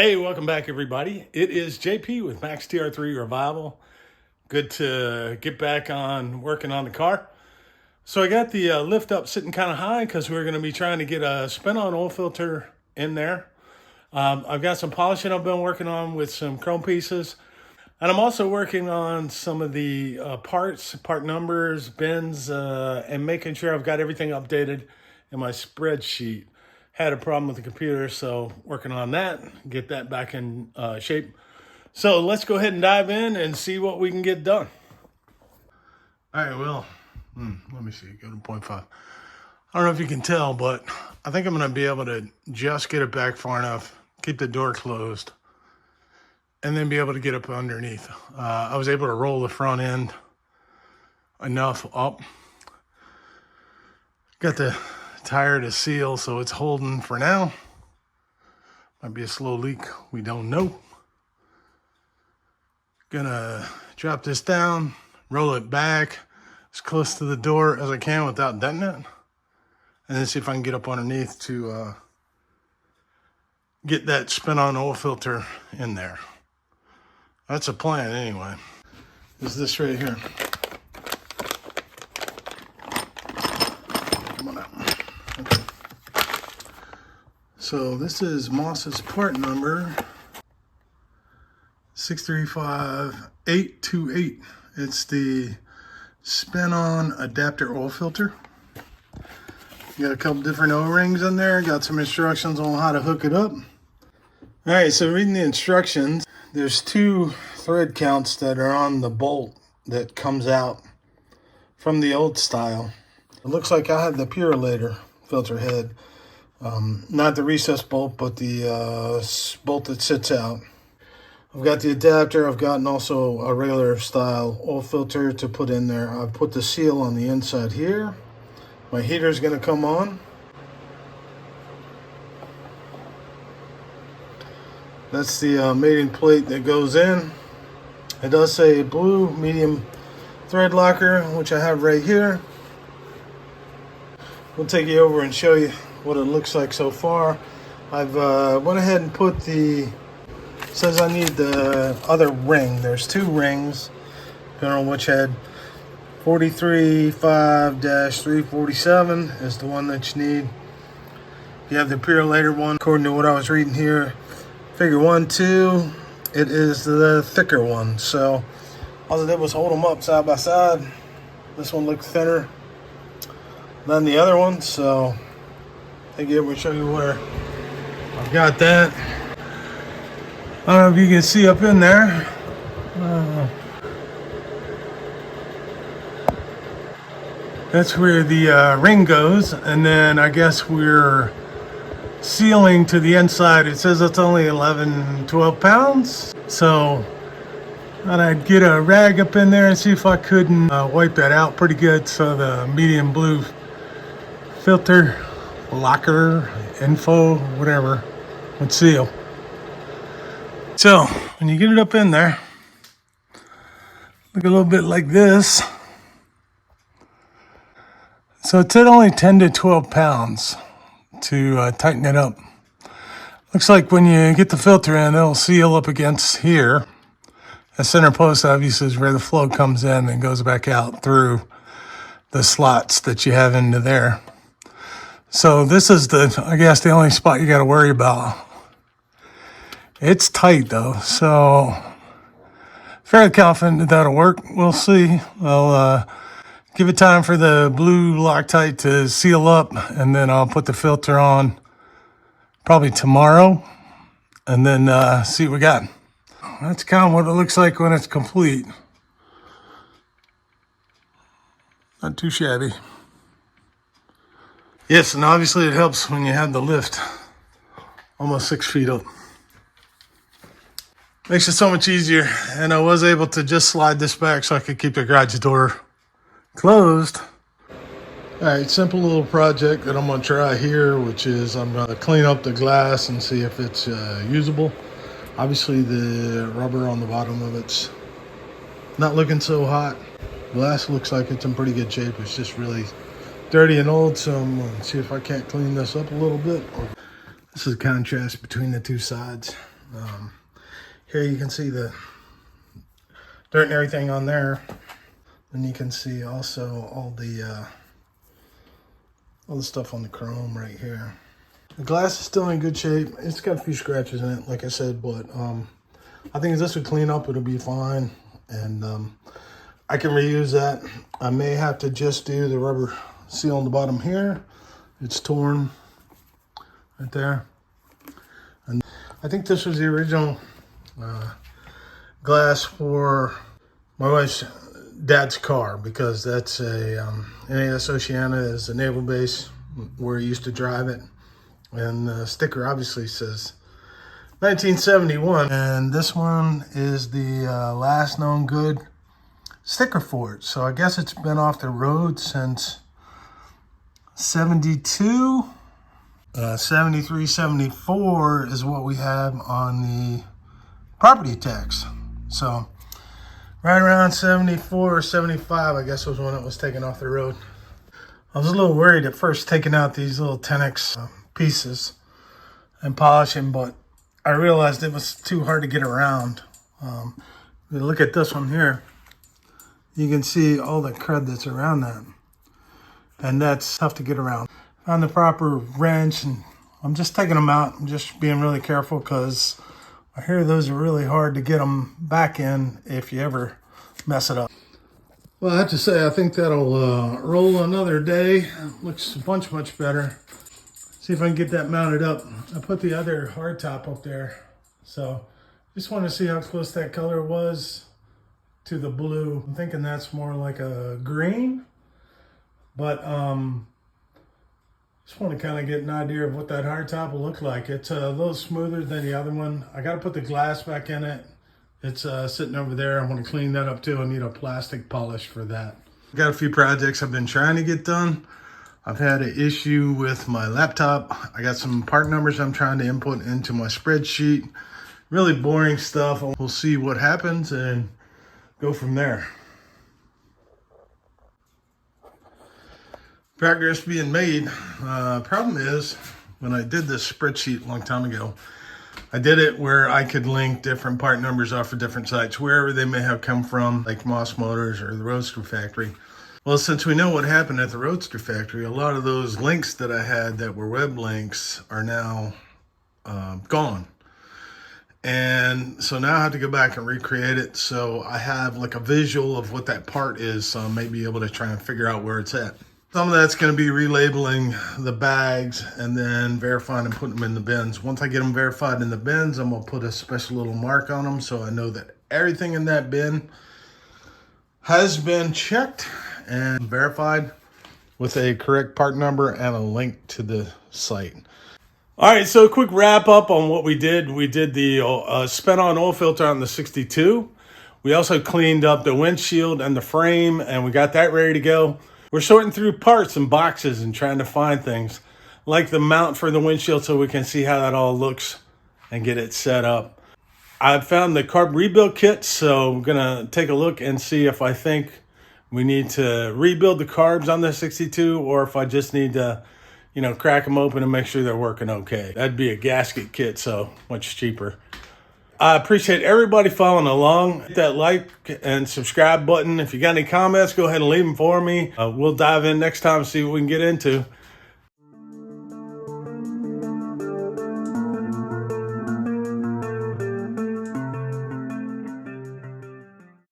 Hey, welcome back, everybody. It is JP with Max Tr3 Revival. Good to get back on working on the car. So I got the lift up sitting kind of high because we're going to be trying to get a spin-on oil filter in there. I've got some polishing I've been working on with some chrome pieces. And I'm also working on some of the parts, part numbers, bins, and making sure I've got everything updated in my spreadsheet. Had a problem with the computer, so working on that, get that back in shape. So let's go ahead and dive in and see what we can get done. All right, well, let me see, go to 0.5. I don't know if you can tell, but I think I'm gonna be able to just get it back far enough, keep the door closed, and then be able to get up underneath. I was able to roll the front end enough up. Got the tire to seal, so it's holding for now. Might be a slow leak, we don't know. Gonna drop this down, roll it back as close to the door as I can without denting it, and then see if I can get up underneath to get that spin-on oil filter in there. That's a plan anyway. Is this right here. Come on out. Okay. So this is Moss's part number 635828. It's the spin-on adapter oil filter. Got a couple different O-rings in there. Got some instructions on how to hook it up. All right, so reading the instructions, there's 2 thread counts that are on the bolt that comes out from the old style. It looks like I had the Purolator filter head. Not the recess bolt, but the bolt that sits out. I've got the adapter. I've gotten also a regular style oil filter to put in there. I've put the seal on the inside here. My heater's going to come on. That's the mating plate that goes in. It does say blue medium thread locker, which I have right here. We'll take you over and show you what it looks like so far. I've went ahead and put the, says I need the other ring. There's 2 rings, depending on which head. 43.5-347 is the one that you need. You have the Purolator one, according to what I was reading here. Figure 1, 2, it is the thicker one. So all I did was hold them up side by side. This one looked thinner than the other one, so I'll take you over and show you where I've got that. I don't know if you can see up in there. That's where the ring goes, and then I guess we're sealing to the inside. It says it's only 11-12 pounds, so thought I'd get a rag up in there and see if I couldn't wipe that out pretty good so the medium blue filter locker info whatever would seal. So when you get it up in there, look a little bit like this. So it said only 10 to 12 pounds to tighten it up. Looks like when you get the filter in, it'll seal up against here. The center post obviously is where the flow comes in and goes back out through the slots that you have into there. So this is I guess the only spot you got to worry about. It's tight though, so fairly confident that'll work. We'll see. I'll give it time for the blue Loctite to seal up, and then I'll put the filter on probably tomorrow, and then see what we got. That's kind of what it looks like when it's complete. Not too shabby. Yes, and obviously it helps when you have the lift almost 6 feet up. Makes it so much easier, and I was able to just slide this back so I could keep the garage door closed. All right, simple little project that I'm gonna try here, which is I'm gonna clean up the glass and see if it's usable. Obviously the rubber on the bottom of it's not looking so hot. Glass looks like it's in pretty good shape. It's just really dirty and old, so I'm gonna see if I can't clean this up a little bit. This is a contrast between the 2 sides. Here you can see the dirt and everything on there. And you can see also all the stuff on the chrome right here. The glass is still in good shape. It's got a few scratches in it, like I said, but I think if this would clean up, it'll be fine. And I can reuse that. I may have to just do the rubber seal on the bottom here. It's torn right there. And I think this was the original glass for my wife's dad's car, because that's a NAS Oceana is a naval base where he used to drive it. And the sticker obviously says 1971. And this one is the last known good sticker for it. So I guess it's been off the road since 72. 73, 74 is what we have on the property tax. So right around 74 or 75, I guess, was when it was taken off the road. I was a little worried at first taking out these little 10X pieces and polishing, but I realized it was too hard to get around. You look at this one here, you can see all the crud that's around that, and that's tough to get around. Found the proper wrench, and I'm just taking them out. I'm just being really careful, because I hear those are really hard to get them back in if you ever mess it up. Well, I have to say, I think that'll roll another day. Looks much better. See if I can get that mounted up. I put the other hard top up there. So just want to see how close that color was to the blue. I'm thinking that's more like a green, but just want to kind of get an idea of what that hard top will look like. It's a little smoother than the other one. I got to put the glass back in it. It's sitting over there. I want to clean that up too. I need a plastic polish for that. Got a few projects I've been trying to get done. I've had an issue with my laptop. I got some part numbers I'm trying to input into my spreadsheet. Really boring stuff. We'll see what happens and go from there. Progress being made. Problem is, when I did this spreadsheet a long time ago, I did it where I could link different part numbers off of different sites, wherever they may have come from, like Moss Motors or the Roadster Factory. Well, since we know what happened at the Roadster Factory, a lot of those links that I had that were web links are now gone. And so now I have to go back and recreate it. So I have like a visual of what that part is, so I may be able to try and figure out where it's at. Some of that's going to be relabeling the bags and then verifying and putting them in the bins. Once I get them verified in the bins, I'm going to put a special little mark on them so I know that everything in that bin has been checked and verified with a correct part number and a link to the site. All right, so a quick wrap up on what we did. We did the spent-on oil filter on the 62. We also cleaned up the windshield and the frame, and we got that ready to go. We're sorting through parts and boxes and trying to find things like the mount for the windshield so we can see how that all looks and get it set up. I found the carb rebuild kit, so I'm going to take a look and see if I think we need to rebuild the carbs on the 62 or if I just need to, crack them open and make sure they're working okay. That'd be a gasket kit, so much cheaper. I appreciate everybody following along. Hit that like and subscribe button. If you got any comments, go ahead and leave them for me. We'll dive in next time and see what we can get into.